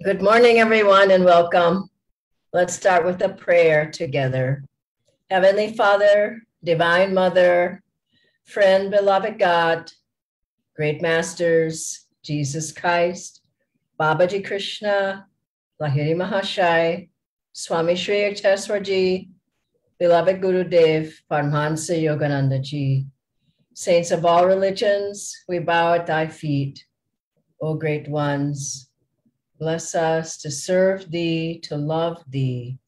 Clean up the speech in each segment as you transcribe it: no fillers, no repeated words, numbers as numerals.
Good morning, everyone, and welcome. Let's start with a prayer together. Heavenly Father, Divine Mother, friend, beloved God, great masters, Jesus Christ, Babaji Krishna, Lahiri Mahashai, Swami Shri Yukteswarji, beloved Guru Dev, Paramahansa Yogananda Ji, saints of all religions, we bow at thy feet, O great ones. Bless us to serve thee, to love thee,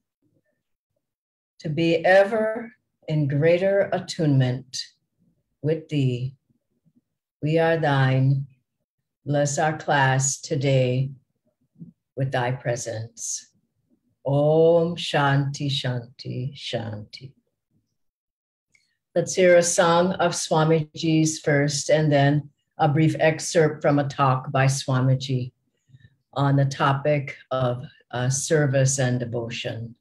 to be ever in greater attunement with thee. We are thine. Bless our class today with thy presence. Om Shanti Shanti Shanti. Let's hear a song of Swamiji's first, and then a brief excerpt from a talk by Swamiji on the topic of service and devotion.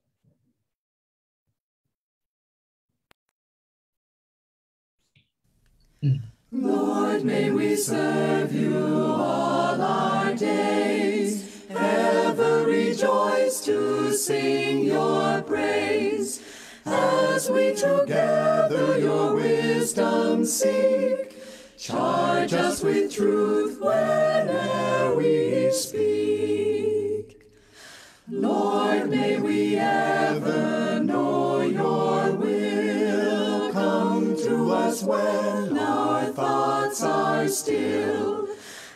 Lord, may we serve you all our days, ever rejoice to sing your praise, as we together your wisdom seek. Charge us with truth whene'er we speak. Lord, may we ever know your will. Come to us when our thoughts are still,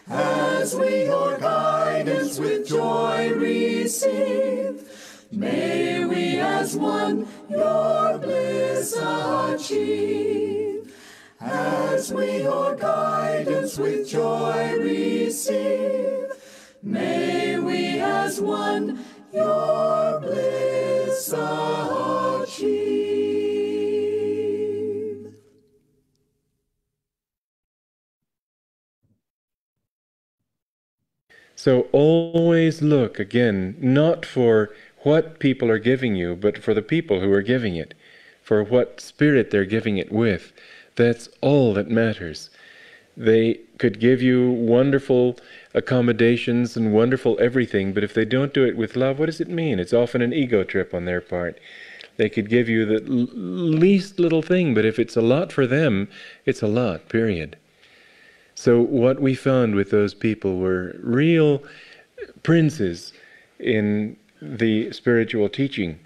as we your guidance with joy receive. May we as one your bliss achieve. As we your guidance with joy receive, may we as one your bliss achieve. So always look, again, not for what people are giving you, but for the people who are giving it, for what spirit they're giving it with. That's all that matters. They could give you wonderful accommodations and wonderful everything, but if they don't do it with love, what does it mean? It's often an ego trip on their part. They could give you the least little thing, but if it's a lot for them, it's a lot, period. So what we found with those people were real princes in the spiritual teaching.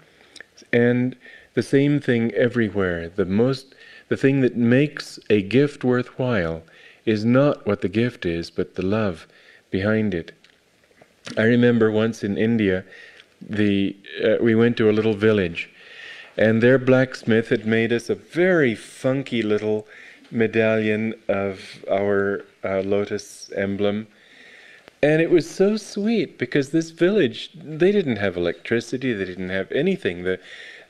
And the same thing everywhere. The thing that makes a gift worthwhile is not what the gift is, but the love behind it. I remember once in India, we went to a little village, and their blacksmith had made us a very funky little medallion of our lotus emblem. And it was so sweet, because this village, they didn't have electricity, they didn't have anything.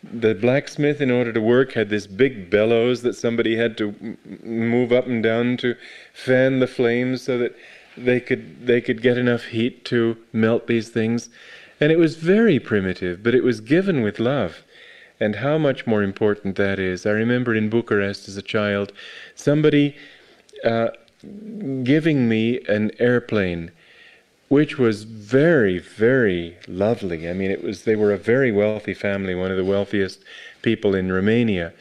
The blacksmith, in order to work, had this big bellows that somebody had to move up and down to fan the flames so that they could get enough heat to melt these things. And it was very primitive, but it was given with love. And how much more important that is. I remember in Bucharest as a child, somebody giving me an airplane, which was very, very lovely. I mean, they were a very wealthy family, one of the wealthiest people in Romania.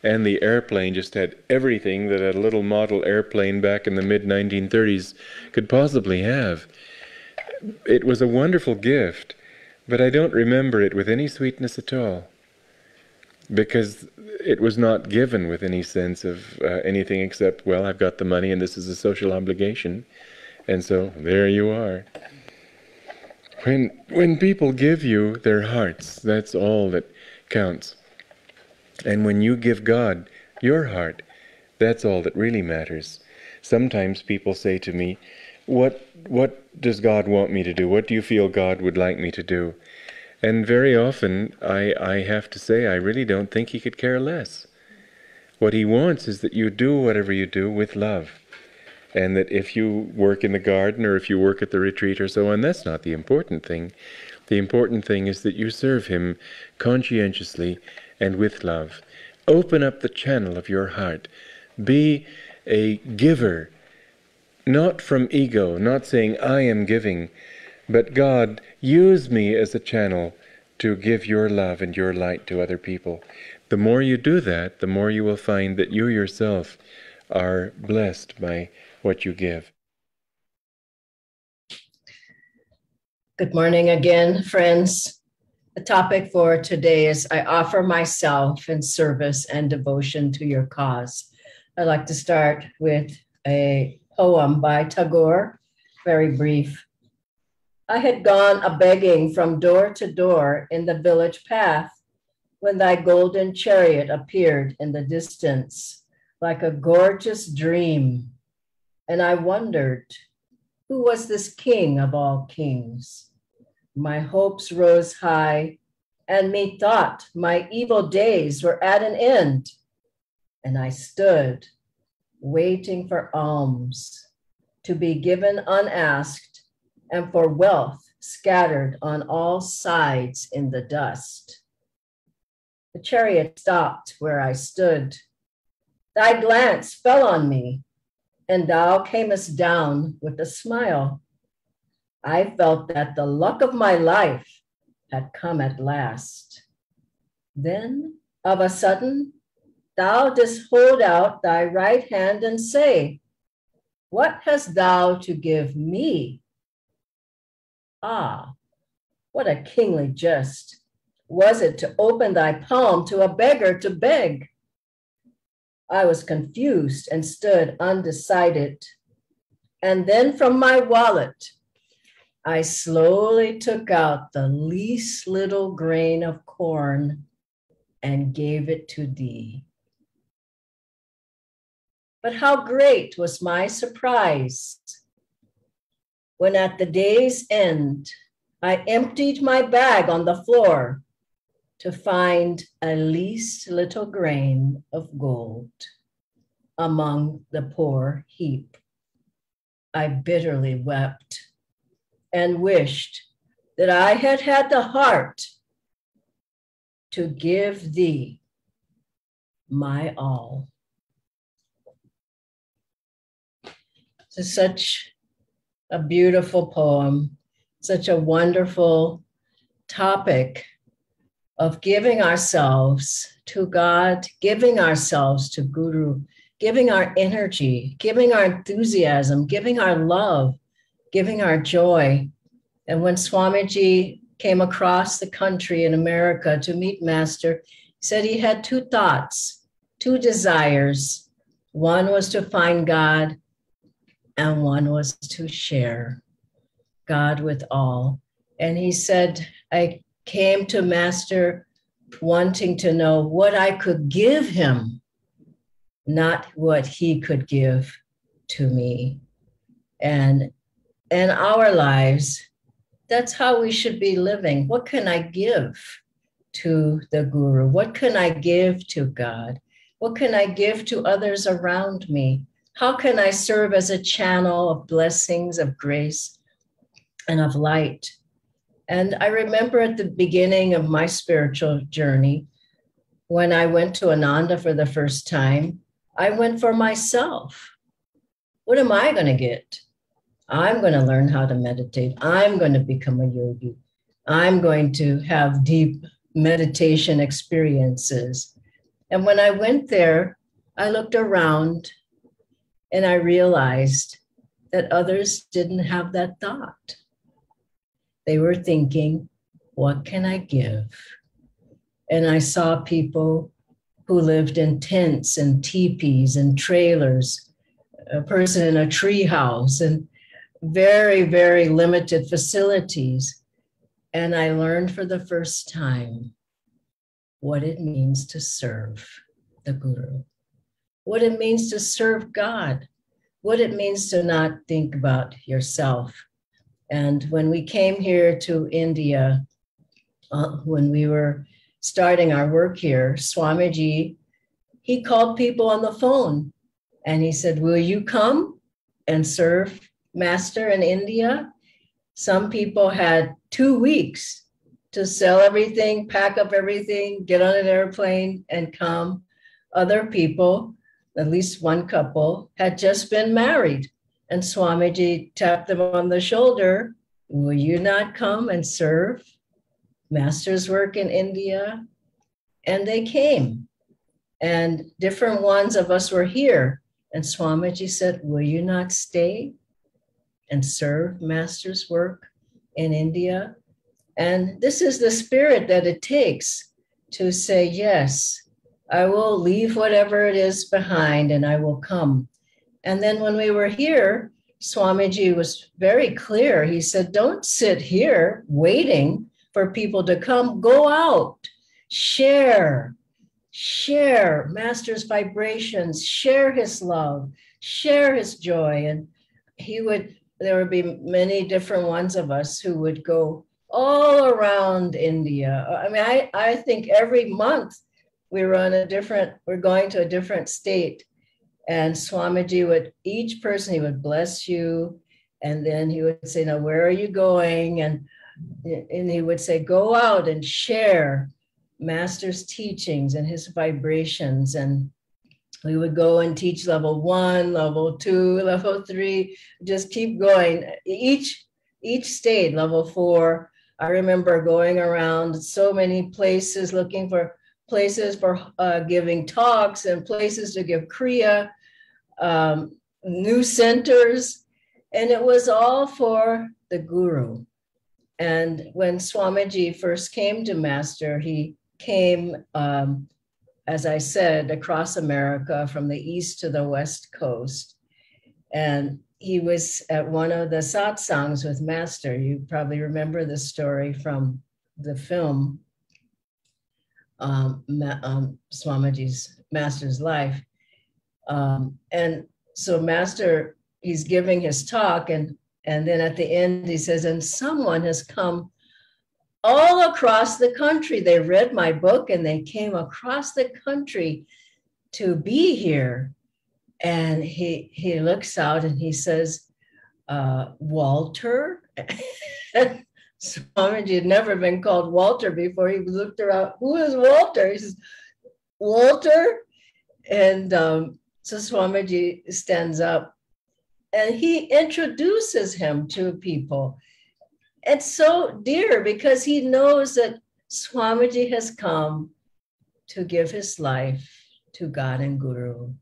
And the airplane just had everything that a little model airplane back in the mid-1930s could possibly have. It was a wonderful gift, but I don't remember it with any sweetness at all, because it was not given with any sense of anything except, well, I've got the money and this is a social obligation. And so there you are. When people give you their hearts, that's all that counts. And when you give God your heart, that's all that really matters. Sometimes people say to me, what does God want me to do? What do you feel God would like me to do? And very often I have to say, I really don't think he could care less. What he wants is that you do whatever you do with love. And that if you work in the garden or if you work at the retreat or so on, that's not the important thing. The important thing is that you serve him conscientiously and with love. Open up the channel of your heart. Be a giver, not from ego, not saying I am giving, But God, use me as a channel to give your love and your light to other people. The more you do that, the more you will find that you yourself are blessed by what you give. Good morning again, friends. The topic for today is I offer myself in service and devotion to your cause. I'd like to start with a poem by Tagore, very brief. I had gone a-begging from door to door in the village path when thy golden chariot appeared in the distance like a gorgeous dream. And I wondered, who was this king of all kings? My hopes rose high, and methought my evil days were at an end. And I stood, waiting for alms to be given unasked, and for wealth scattered on all sides in the dust. The chariot stopped where I stood. Thy glance fell on me, and thou camest down with a smile. I felt that the luck of my life had come at last. Then, of a sudden, thou didst hold out thy right hand and say, what hast thou to give me? Ah, what a kingly jest was it to open thy palm to a beggar to beg. I was confused and stood undecided. And then from my wallet, I slowly took out the least little grain of corn and gave it to thee. But how great was my surprise when at the day's end, I emptied my bag on the floor to find a least little grain of gold among the poor heap. I bitterly wept and wished that I had had the heart to give thee my all. This is such a beautiful poem, such a wonderful topic of giving ourselves to God, giving ourselves to Guru, giving our energy, giving our enthusiasm, giving our love, giving our joy. And when Swamiji came across the country in America to meet Master, he said he had two thoughts, two desires. One was to find God, and one was to share God with all. And he said, I came to Master wanting to know what I could give him, not what he could give to me. And in our lives, that's how we should be living. What can I give to the Guru? What can I give to God? What can I give to others around me? How can I serve as a channel of blessings, of grace, and of light? And I remember at the beginning of my spiritual journey, when I went to Ananda for the first time, I went for myself. What am I going to get? I'm going to learn how to meditate. I'm going to become a yogi. I'm going to have deep meditation experiences. And when I went there, I looked around and I realized that others didn't have that thought. They were thinking, what can I give? And I saw people who lived in tents and teepees and trailers, a person in a tree house and very, very limited facilities. And I learned for the first time what it means to serve the Guru, what it means to serve God, what it means to not think about yourself. And when we came here to India, when we were starting our work here, Swamiji, he called people on the phone and he said, will you come and serve Master in India? Some people had 2 weeks to sell everything, pack up everything, get on an airplane and come. Other people, at least one couple, had just been married. And Swamiji tapped them on the shoulder will you not come and serve Master's work in India? And they came, and different ones of us were here. And Swamiji said, will you not stay and serve Master's work in India? And this is the spirit that it takes to say, yes, I will leave whatever it is behind and I will come. And then when we were here, Swamiji was very clear. He said, don't sit here waiting for people to come. Go out, share Master's vibrations, share his love, share his joy. And there would be many different ones of us who would go all around India. I mean, I think every month we're going to a different state. And Swamiji would, each person, he would bless you. And then he would say, now, where are you going? And he would say, go out and share Master's teachings and his vibrations. And we would go and teach level 1, level 2, level 3, just keep going. Each state, level 4, I remember going around so many places, looking for places for giving talks and places to give Kriya, new centers. And it was all for the Guru. And when Swamiji first came to Master, he came, as I said, across America from the east to the west coast. And he was at one of the satsangs with Master. You probably remember the story from the film, Swamiji's Master's life. And so Master, he's giving his talk, and then at the end he says, and someone has come all across the country. They read my book and they came across the country to be here. And he looks out and he says, Walter? Swamiji had never been called Walter before. He looked around, who is Walter? He says, Walter? And so Swamiji stands up and he introduces him to people. It's so dear because he knows that Swamiji has come to give his life to God and Guru,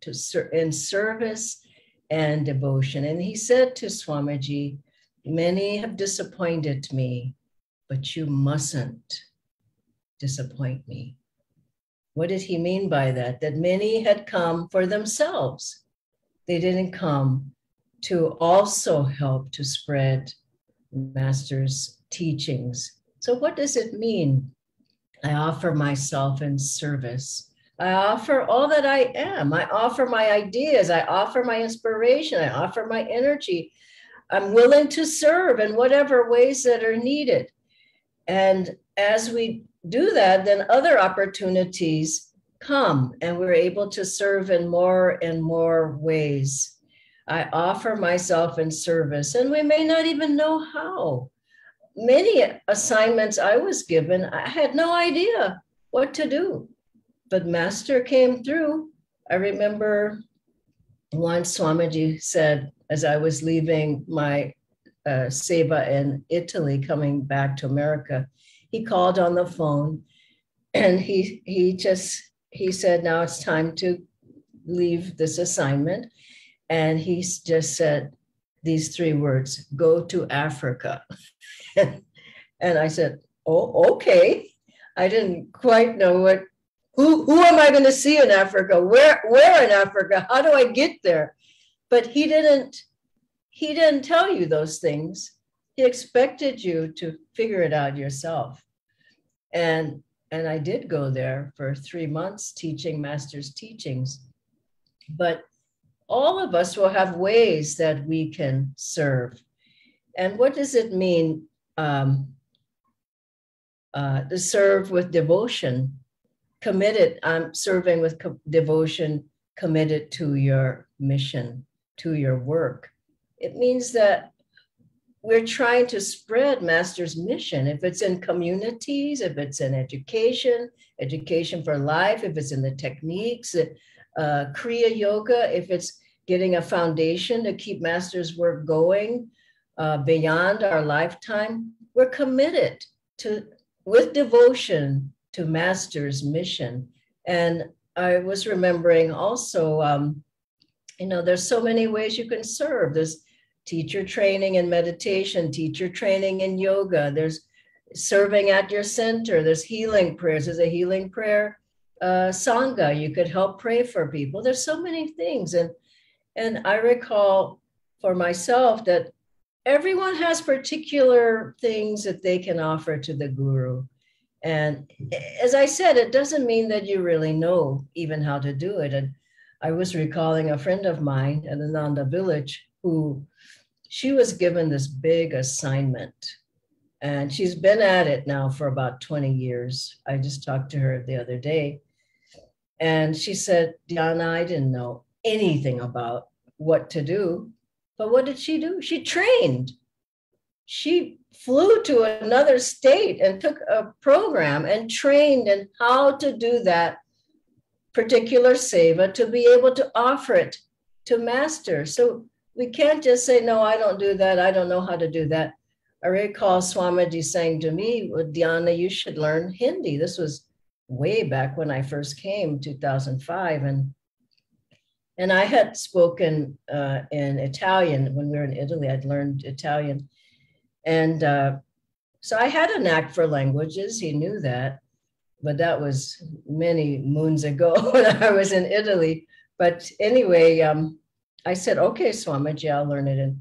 in service and devotion. And he said to Swamiji, many have disappointed me, but you mustn't disappoint me. What did he mean by that? That many had come for themselves. They didn't come to also help to spread Master's teachings. So what does it mean? I offer myself in service. I offer all that I am. I offer my ideas. I offer my inspiration. I offer my energy. I'm willing to serve in whatever ways that are needed. And as we do that, then other opportunities come and we're able to serve in more and more ways. I offer myself in service, and we may not even know how. Many assignments I was given, I had no idea what to do. But Master came through. I remember once Swamiji said, as I was leaving my seva in Italy, coming back to America, he called on the phone and he said, now it's time to leave this assignment. And he just said these 3 words, go to Africa. And I said, oh, okay. I didn't quite know who am I going to see in Africa? Where in Africa? How do I get there? But he didn't tell you those things. He expected you to figure it out yourself. And I did go there for 3 months teaching Master's teachings. But all of us will have ways that we can serve. And what does it mean to serve with devotion? Committed, I'm serving with devotion, committed to your mission, to your work. It means that we're trying to spread Master's mission. If it's in communities, if it's in education for life, if it's in the techniques, Kriya Yoga, if it's getting a foundation to keep Master's work going, beyond our lifetime, we're committed to, with devotion, to Master's mission. And I was remembering also, there's so many ways you can serve. There's teacher training in meditation, teacher training in yoga. There's serving at your center. There's healing prayers. There's a healing prayer sangha. You could help pray for people. There's so many things. And I recall for myself that everyone has particular things that they can offer to the guru. And as I said, it doesn't mean that you really know even how to do it. And I was recalling a friend of mine at Ananda Village who she was given this big assignment. And she's been at it now for about 20 years. I just talked to her the other day. And she said, Dhyana, I didn't know anything about what to do. But what did she do? She trained. She flew to another state and took a program and trained in how to do that particular seva to be able to offer it to Master. So we can't just say, no, I don't do that. I don't know how to do that. I recall Swamiji saying to me, well, Dhyana, you should learn Hindi. This was way back when I first came, 2005. And I had spoken in Italian when we were in Italy. I'd learned Italian. And so I had a knack for languages. He knew that. But that was many moons ago when I was in Italy. But anyway, I said, okay, Swamiji, I'll learn it.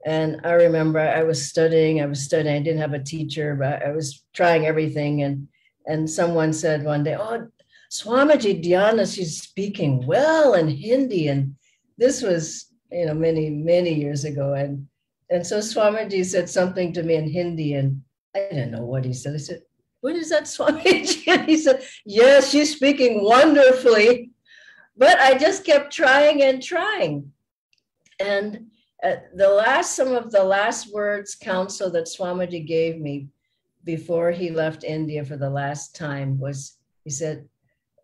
And I remember I was studying. I didn't have a teacher, but I was trying everything. And someone said one day, oh, Swamiji Dhyana, she's speaking well in Hindi. And this was, many, many years ago. And so Swamiji said something to me in Hindi, and I didn't know what he said. I said, what is that, Swamiji? And he said, yes, she's speaking wonderfully. But I just kept trying and trying. And some of the last words counsel that Swamiji gave me before he left India for the last time was, he said,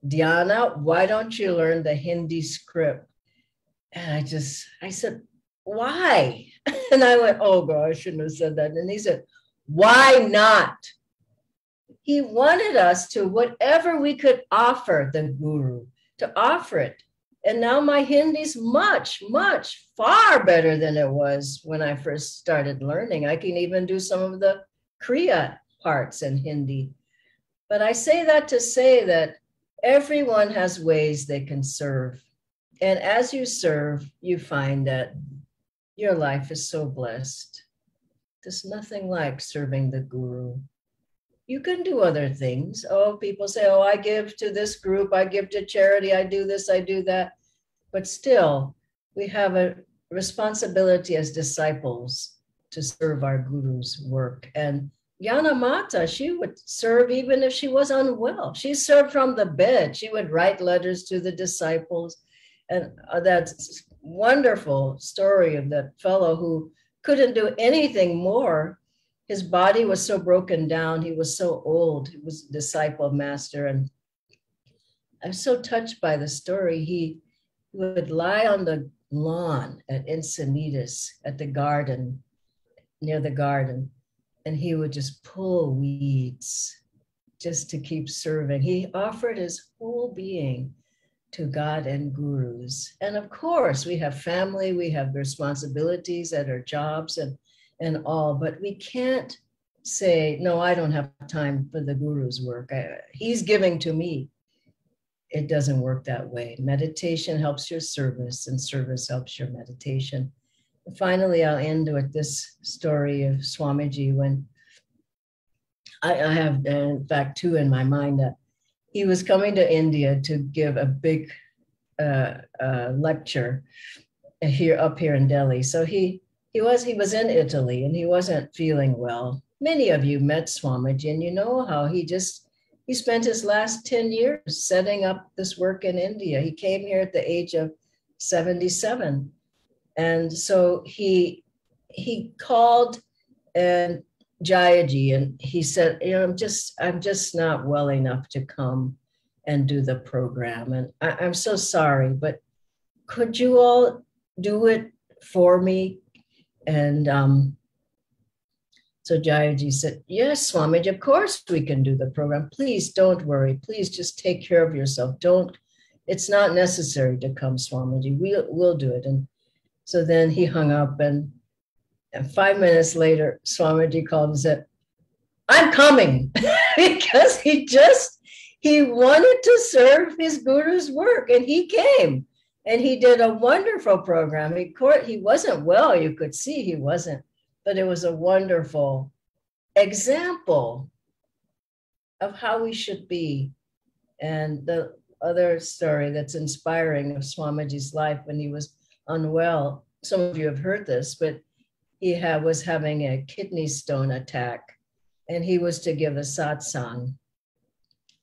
Dhyana, why don't you learn the Hindi script? And I said, why? And I went, oh God, I shouldn't have said that. And he said, why not? He wanted us to, whatever we could offer the guru, to offer it. And now my Hindi's much, much, far better than it was when I first started learning. I can even do some of the Kriya parts in Hindi. But I say that to say that everyone has ways they can serve. And as you serve, you find that your life is so blessed. There's nothing like serving the guru. You can do other things. Oh, people say, oh, I give to this group, I give to charity, I do this, I do that. But still, we have a responsibility as disciples to serve our guru's work. And Yana Mata, she would serve even if she was unwell. She served from the bed. She would write letters to the disciples. And that wonderful story of that fellow who couldn't do anything more. His body was so broken down. He was so old. He was a disciple of Master. And I'm so touched by the story. He would lie on the lawn at Encinitas at the garden, near the garden, and he would just pull weeds just to keep serving. He offered his whole being to God and gurus. And of course, we have family, we have responsibilities at our jobs and all, but we can't say, no, I don't have time for the guru's work. He's giving to me. It doesn't work that way. Meditation helps your service, and service helps your meditation. And finally, I'll end with this story of Swamiji when I have, in fact, two in my mind. He was coming to India to give a big lecture up here in Delhi. So he was in Italy and he wasn't feeling well. Many of you met Swamiji, and you know how he spent his last 10 years setting up this work in India. He came here at the age of 77. And so he called and Jayaji, and he said, I'm just not well enough to come and do the program. And I'm so sorry, but could you all do it for me? And so Jayaji said, yes, Swamiji, of course we can do the program. Please don't worry. Please just take care of yourself. It's not necessary to come, Swamiji. We'll do it. And so then he hung up, and 5 minutes later, Swamiji called and said, I'm coming, because he wanted to serve his guru's work, and he came, and he did a wonderful program. He wasn't well, you could see he wasn't, but it was a wonderful example of how we should be. And the other story that's inspiring of Swamiji's life when he was unwell, some of you have heard this, but he was having a kidney stone attack, and he was to give a satsang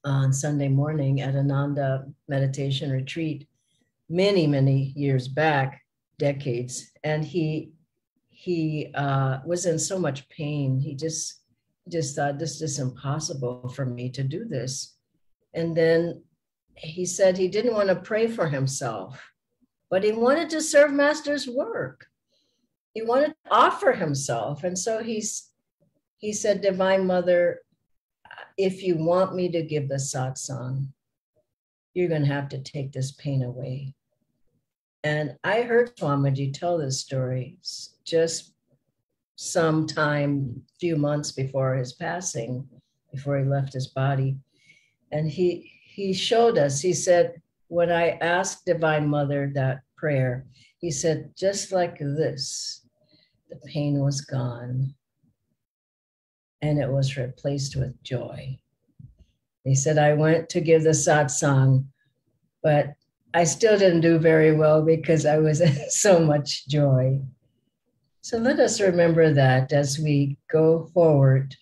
on Sunday morning at Ananda meditation retreat many, many years back, decades. And he was in so much pain. He just thought, this is impossible for me to do this. And then he said he didn't want to pray for himself, but he wanted to serve Master's work. He wanted to offer himself. And so he said, Divine Mother, if you want me to give the satsang, you're going to have to take this pain away. And I heard Swamiji tell this story just sometime, few months before his passing, before he left his body. And he showed us, he said, when I asked Divine Mother that prayer, he said, just like this, the pain was gone and it was replaced with joy. He said, I went to give the satsang, but I still didn't do very well because I was in so much joy. So let us remember that as we go forward,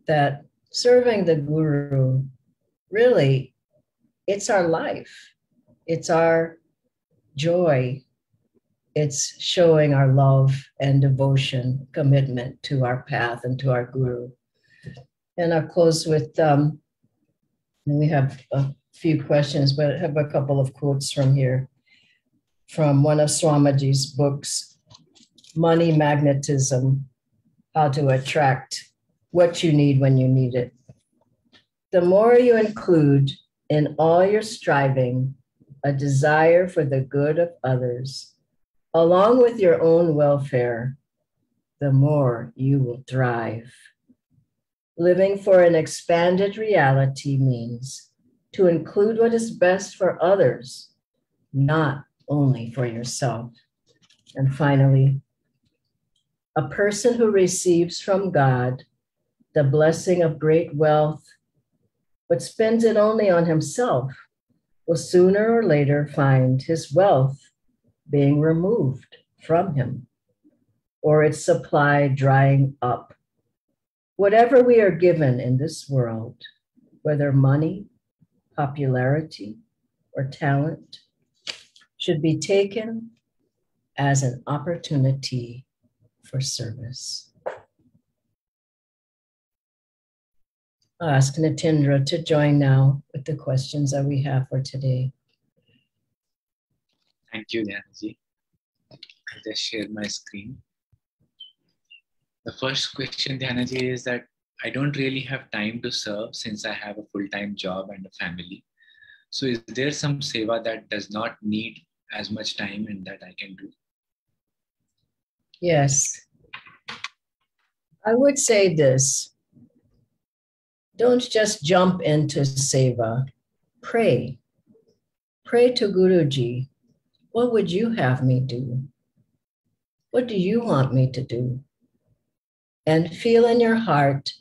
that serving the Guru, really, it's our life. It's our joy. It's showing our love and devotion, commitment to our path and to our Guru. And I'll close with, we have a few questions, but I have a couple of quotes from here, from one of Swamiji's books, Money Magnetism, How to Attract What You Need When You Need It. The more you include in all your striving a desire for the good of others, along with your own welfare, the more you will thrive. Living for an expanded reality means to include what is best for others, not only for yourself. And finally, a person who receives from God the blessing of great wealth, but spends it only on himself, will sooner or later find his wealth being removed from him, or its supply drying up. Whatever we are given in this world, whether money, popularity, or talent, should be taken as an opportunity for service. I'll ask Natindra to join now with the questions that we have for today. Thank you, Dhyanaji. I'll just share my screen. The first question, Dhyanaji, is that I don't really have time to serve since I have a full-time job and a family. So is there some seva that does not need as much time and that I can do? Yes. I would say this. Don't just jump into seva. Pray. Pray to Guruji. What would you have me do? What do you want me to do? And feel in your heart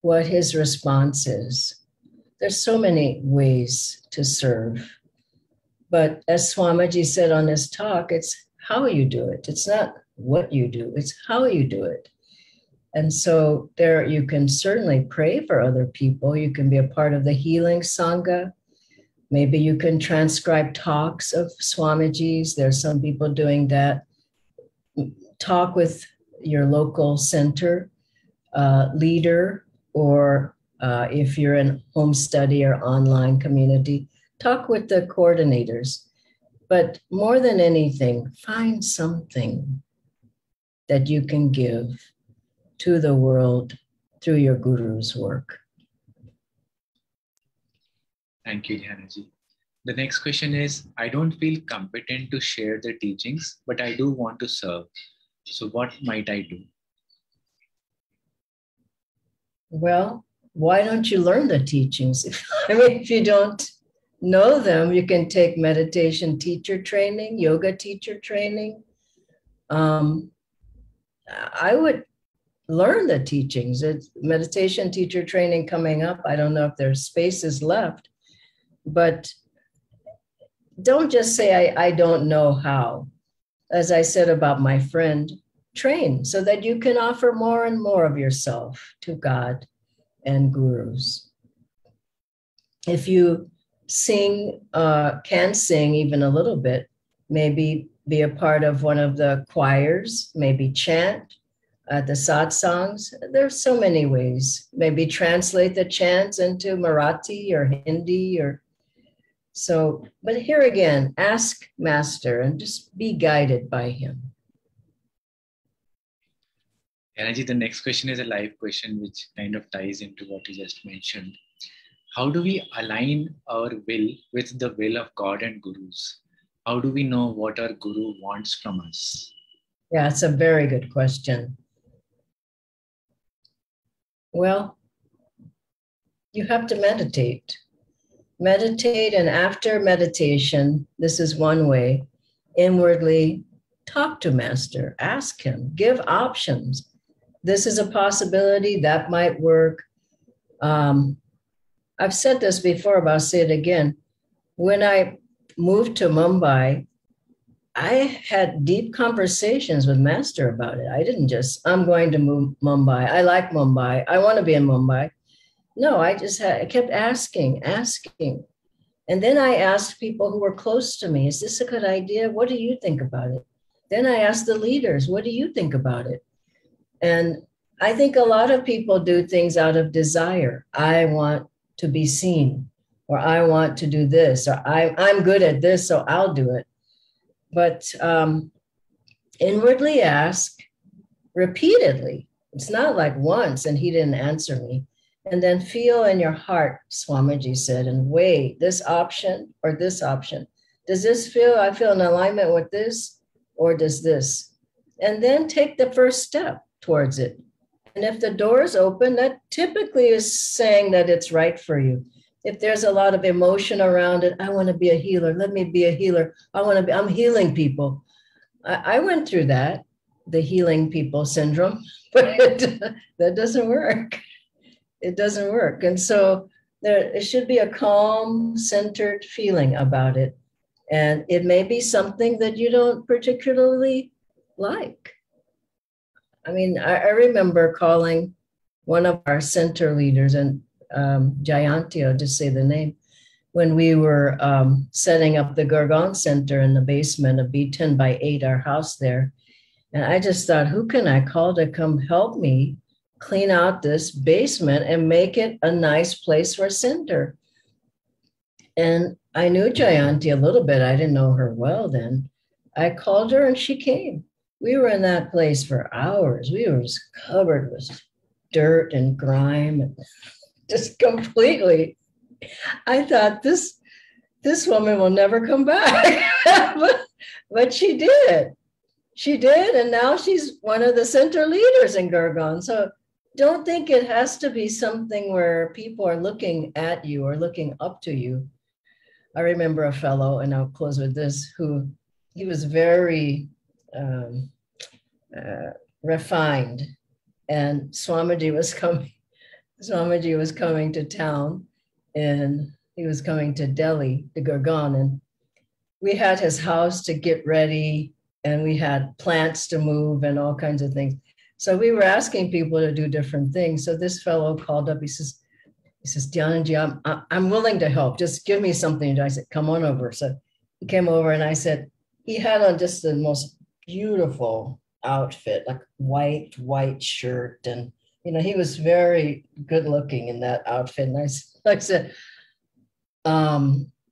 what his response is. There's so many ways to serve. But as Swamiji said on his talk, it's how you do it. It's not what you do, it's how you do it. And so there you can certainly pray for other people. You can be a part of the healing Sangha. Maybe you can transcribe talks of Swamiji's. There's some people doing that. Talk with your local center leader, or if you're in home study or online community, talk with the coordinators. But more than anything, find something that you can give to the world through your guru's work. Thank you, Dhyanaji. The next question is, I don't feel competent to share the teachings, but I do want to serve. So what might I do? Well, why don't you learn the teachings? If you don't know them, you can take meditation teacher training, yoga teacher training. I would learn the teachings. It's meditation teacher training coming up. I don't know if there's spaces left, but don't just say, I don't know how. As I said about my friend, train so that you can offer more and more of yourself to God and gurus. If you can sing even a little bit, maybe be a part of one of the choirs, maybe chant at the satsangs. There's so many ways. Maybe translate the chants into Marathi or Hindi or so. But here again, ask Master and just be guided by him. Dhyanaji, the next question is a live question which kind of ties into what you just mentioned. How do we align our will with the will of God and gurus? How do we know what our guru wants from us? Yeah, it's a very good question. Well, you have to meditate. Meditate, and after meditation, this is one way, inwardly talk to Master, ask him, give options. This is a possibility, that might work. I've said this before, but I'll say it again. When I moved to Mumbai, I had deep conversations with Master about it. I didn't just, I'm going to move Mumbai. I like Mumbai. I want to be in Mumbai. No, I kept asking. And then I asked people who were close to me, is this a good idea? What do you think about it? Then I asked the leaders, what do you think about it? And I think a lot of people do things out of desire. I want to be seen, or I want to do this, or I'm good at this, so I'll do it. But inwardly ask repeatedly. It's not like once and he didn't answer me. And then feel in your heart, Swamiji said, and weigh this option or this option. Does this feel, I feel in alignment with this, or does this? And then take the first step towards it. And if the door is open, that typically is saying that it's right for you. If there's a lot of emotion around it, I want to be a healer. Let me be a healer. I'm healing people. I went through that, the healing people syndrome, but that doesn't work. It doesn't work. And so it should be a calm, centered feeling about it. And it may be something that you don't particularly like. I mean, I remember calling one of our center leaders, and Jayanti, I'll just say the name, when we were setting up the Gurgaon Center in the basement of B10 by 8, our house there. And I just thought, who can I call to come help me clean out this basement and make it a nice place for a center? And I knew Jayanti a little bit. I didn't know her well then. I called her and she came. We were in that place for hours. We were just covered with dirt and grime, and just completely. I thought this woman will never come back, but she did. She did, and now she's one of the center leaders in Gurgaon. So don't think it has to be something where people are looking at you or looking up to you. I remember a fellow, and I'll close with this, who he was very refined, and Swamiji was coming to town, and he was coming to Delhi, to Gurgaon, and we had his house to get ready, and we had plants to move and all kinds of things. So we were asking people to do different things. So this fellow called up, he says, Dhyanaji, I'm willing to help. Just give me something. I said, come on over. So he came over, and I said, he had on just the most beautiful outfit, like white shirt. And, he was very good looking in that outfit. And I said,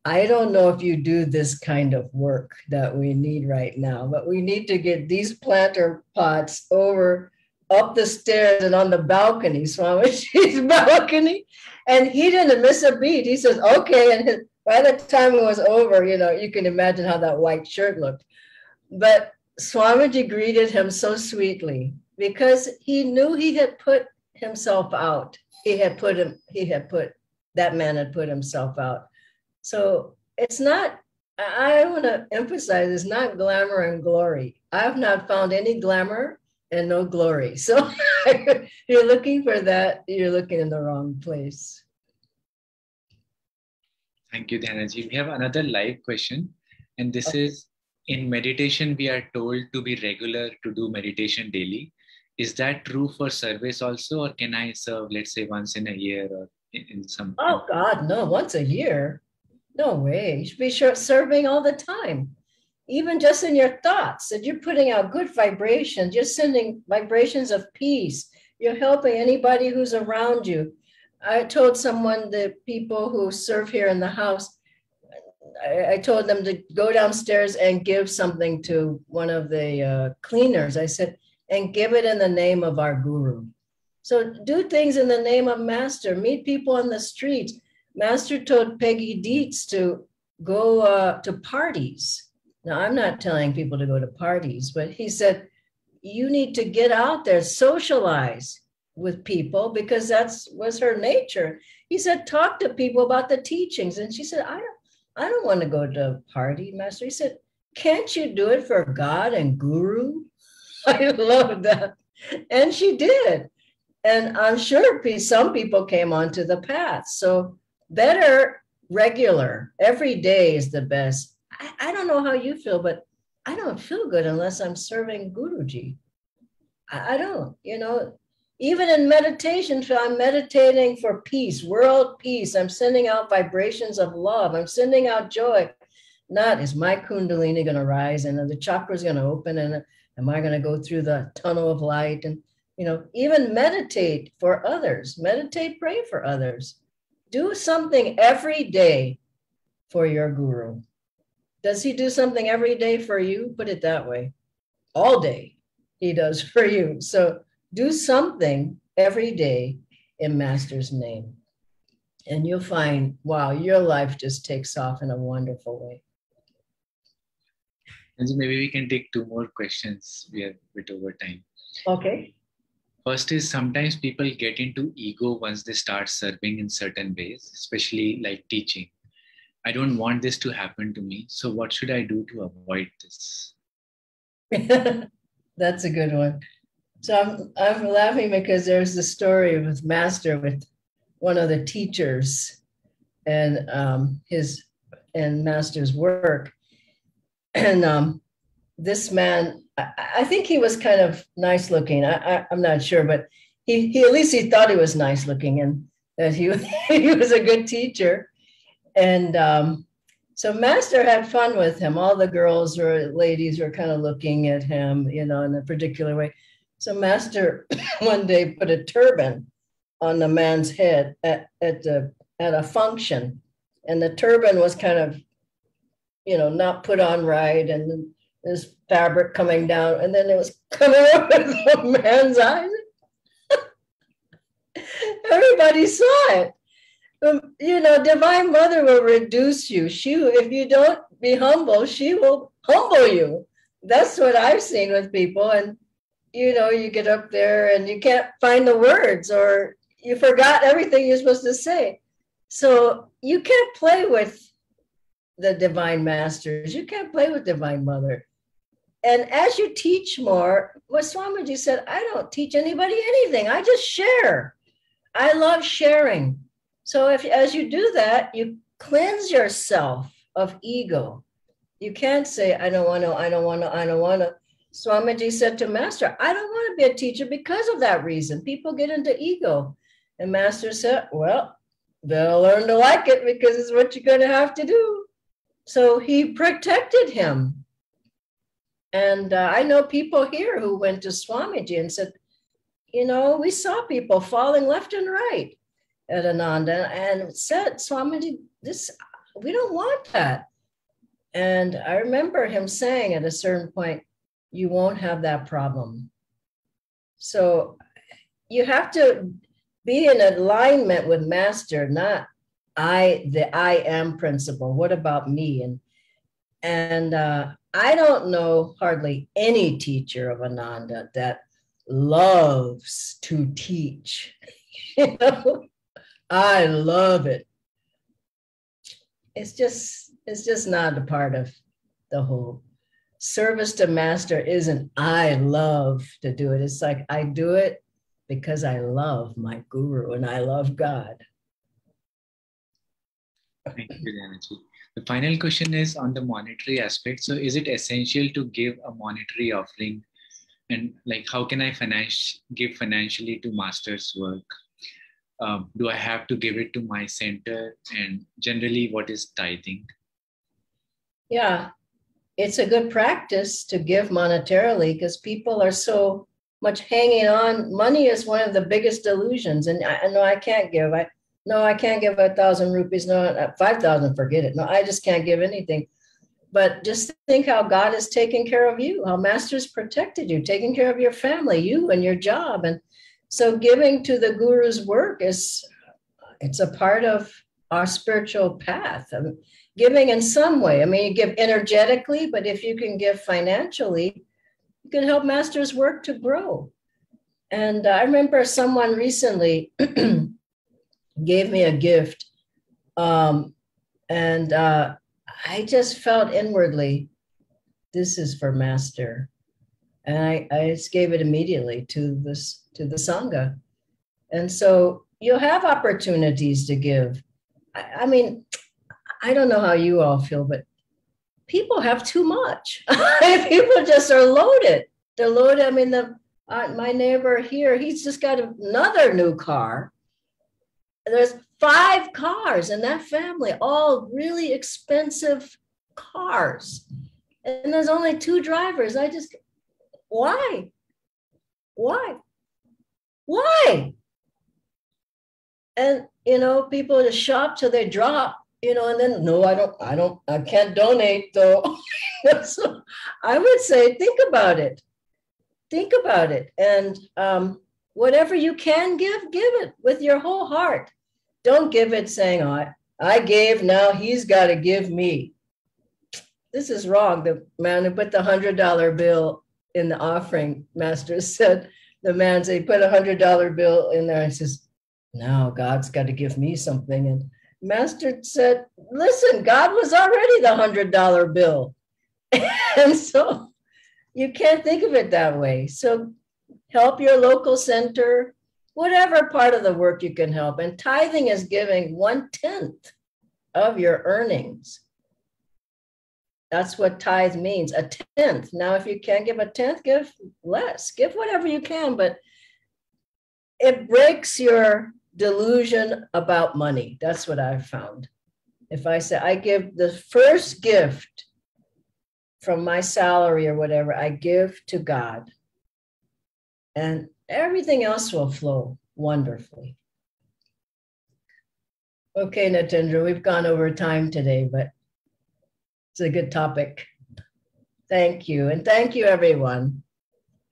I don't know if you do this kind of work that we need right now, but we need to get these planter pots over up the stairs and on the balcony, Swamiji's balcony. And he didn't miss a beat. He says, okay. And by the time it was over, you can imagine how that white shirt looked. But Swamiji greeted him so sweetly because he knew he had put himself out. That man had put himself out. So it's not, I want to emphasize, it's not glamour and glory. I've not found any glamour and no glory. So if you're looking for that, you're looking in the wrong place. Thank you, Dhyanaji. We have another live question. And this is, in meditation, we are told to be regular, to do meditation daily. Is that true for service also? Or can I serve, let's say, once in a year or in some? Oh God, no, once a year. No way. You should be serving all the time. Even just in your thoughts, that you're putting out good vibrations. You're sending vibrations of peace. You're helping anybody who's around you. I told someone, the people who serve here in the house, I told them to go downstairs and give something to one of the cleaners. I said, and give it in the name of our guru. So do things in the name of Master. Meet people on the streets. Master told Peggy Dietz to go to parties. Now, I'm not telling people to go to parties, but he said, you need to get out there, socialize with people, because was her nature. He said, talk to people about the teachings. And she said, I don't want to go to a party, Master. He said, can't you do it for God and Guru? I love that. And she did. And I'm sure some people came onto the path. So better regular, every day is the best. I don't know how you feel, but I don't feel good unless I'm serving Guruji. I don't, even in meditation, I'm meditating for peace, world peace. I'm sending out vibrations of love. I'm sending out joy. Not, is my Kundalini going to rise and the chakras going to open and am I going to go through the tunnel of light? And, even meditate for others, pray for others. Do something every day for your guru. Does he do something every day for you? Put it that way. All day he does for you. So do something every day in Master's name. And you'll find, wow, your life just takes off in a wonderful way. And so maybe we can take 2 more questions. We are a bit over time. Okay. First is, sometimes people get into ego once they start serving in certain ways, especially like teaching. I don't want this to happen to me. So what should I do to avoid this? That's a good one. So I'm laughing because there's the story with Master with one of the teachers and Master's work. And this man, I think he was kind of nice looking. I'm not sure, but he at least he thought he was nice looking and that he was a good teacher. And so Master had fun with him. All the girls or ladies were kind of looking at him, in a particular way. So Master one day put a turban on the man's head at a function, and the turban was kind of, not put on right, and this fabric coming down, and then it was coming over the man's eyes. Everybody saw it. Divine Mother will reduce you. If you don't be humble, she will humble you. That's what I've seen with people. And, you get up there and you can't find the words, or you forgot everything you're supposed to say. So you can't play with the Divine Masters. You can't play with Divine Mother. And as you teach more, what Swamiji said, I don't teach anybody anything. I just share. I love sharing. So as you do that, you cleanse yourself of ego. You can't say, I don't want to. Swamiji said to Master, I don't want to be a teacher because of that reason. People get into ego. And Master said, well, they'll learn to like it because it's what you're going to have to do. So he protected him. And I know people here who went to Swamiji and said, we saw people falling left and right at Ananda and said, Swamiji, we don't want that. And I remember him saying at a certain point, you won't have that problem. So you have to be in alignment with master, not the I am principle. What about me? And I don't know hardly any teacher of Ananda that loves to teach. You know, I love it. It's just not a part of the whole service to master. Isn't I love to do it. It's like I do it because I love my guru and I love God. Thank you, Dhanaji. The final question is on the monetary aspect. So is it essential to give a monetary offering? And like, how can I give financially to master's work? Do I have to give it to my center? And generally, what is tithing? Yeah, it's a good practice to give monetarily because people are so much hanging on. Money is one of the biggest delusions. And I know I can't give. I can't give 1,000 rupees. No, 5,000, forget it. No, I just can't give anything. But just think how God has taken care of you, how Master's protected you, taking care of your family, you and your job. And so giving to the Guru's work it's a part of our spiritual path. I mean, giving in some way. I mean, you give energetically, but if you can give financially, you can help Master's work to grow. And I remember someone recently gave me a gift. And I just felt inwardly, this is for Master. And I just gave it immediately to the Sangha. And so you'll have opportunities to give. I mean, I don't know how you all feel, but people have too much. People just are loaded. They're loaded. I mean, my neighbor here, he's just got another new car. There's 5 cars in that family, all really expensive cars. And there's only 2 drivers. Why? And, people just shop till they drop, and then, no, I can't donate though. So I would say, think about it. And whatever you can give it with your whole heart. Don't give it saying, oh, I gave, now he's got to give me. This is wrong. The man who put the $100 bill in the offering, Master said, the man said, he put $100 bill in there and says, now God's got to give me something. And Master said, listen, God was already the $100 bill. And so you can't think of it that way. So help your local center, whatever part of the work you can help. And tithing is giving 1/10 of your earnings. That's what tithe means, 1/10. Now, if you can't give 1/10, give less. Give whatever you can, but it breaks your delusion about money. That's what I've found. If I say I give the first gift from my salary or whatever, I give to God, and everything else will flow wonderfully. Okay, Natendra, we've gone over time today, but it's a good topic. Thank you. And thank you, everyone.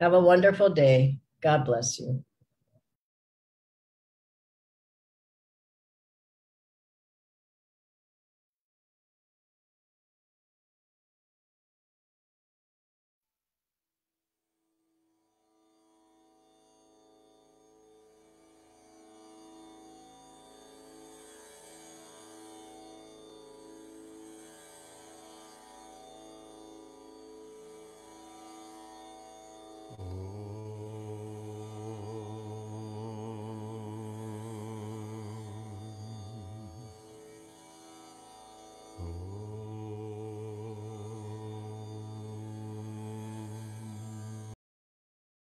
Have a wonderful day. God bless you. Oh.